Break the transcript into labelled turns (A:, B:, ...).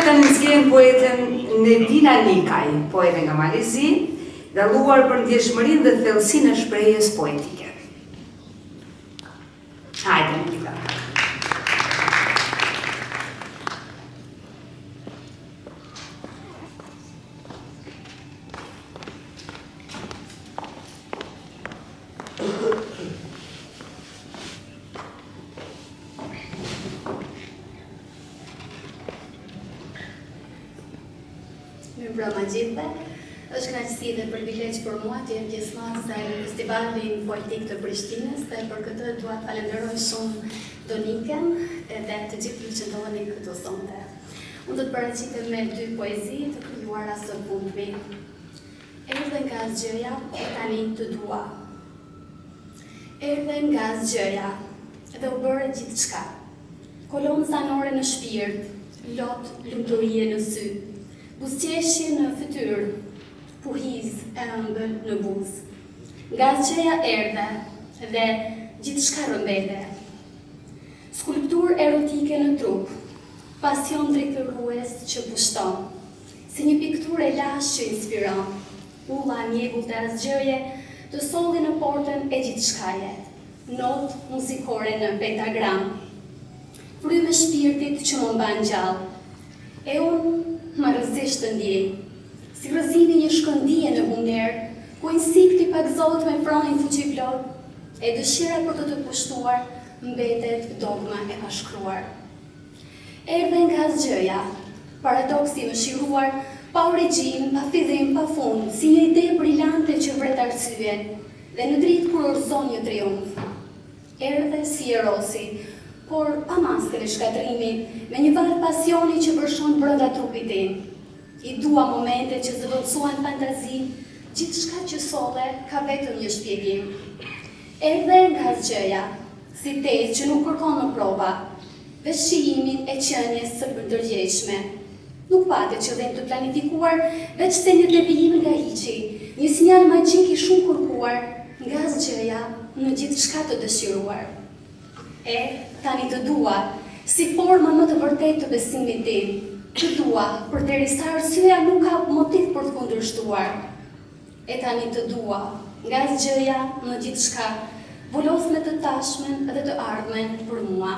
A: të nëzgjen poetën Nedina Nikaj, poete nga Malezi, dalluar për ndjeshmërinë dhe thellësinë e shprehjes poetike. Hajde, Nikita.
B: Mirëmbrëma gjithëve, është kënaqësi dhe privilegj për mua të jem pjesëmarrëse në Festivalin Poetik të Prishtinës dhe për këtë dua të falenderoj shumë Doniken dhe të gjithë që ndodheni këtu sonte. Unë do të paraqitem me dy poezi të krijuara së fundmi. Erdhe nga zgjeja e tani të dua. Erdhe nga zgjeja dhe u bëre gjithçka. Kolonë zanore në shpirt, lot lumturie në sy. Buzëqeshje në fytyrë, puhiz e ëmbël në buzë. Nga zgjeja erdhe dhe gjithçka rëmbete. Skulptur erotike në trup, pasion drejtërues që pushton, si një pikturë e lashtë që inspiron, ulla e mjegull të zgjeje të solli në portën e gjithçkaje, not muzikore në pentagram, fryme shpirtit që më mban gjallë, e unë ma rëzisht të ndjej, si rëzimi një shkëndije në hunger, ku insikti pakëzohet me fronin fuqiplot, e dëshira për të pushtuar, mbetet dogma e pashkruar. Erdhe nga zgjeja, paradoksi më shiruar, pa origjin, pa fillim, pa fund, si një ide brillante që vret arsye, dhe në dritë kur orzon një triumf. Erdhe si erosi, por pa maskën e shkatrimit, me një val pasioni që vërshon brenda trupit tim. I dua momente që zëvendësuan fantazi, gjithçka që solle ka vetëm një shpjegim. Erdhe nga zgjeja, si tezë që nuk kërkon në prova, veç shijimin e qenies së përdërgjeshme. Nuk pate qëllim të planifikuar, veç se një devijim nga hiqi, një sinjal magjik i shumë kërkuar, nga zgjeja në gjithçka të dëshiruar. Tani të dua, si forma më të vërtet të besimit tim, të dua, përderisa arsyeja nuk ka motiv për të kundërshtuar. Tani të dua, nga zgjeja në gjithçka, volosme të tashmen dhe të ardhmen për mua.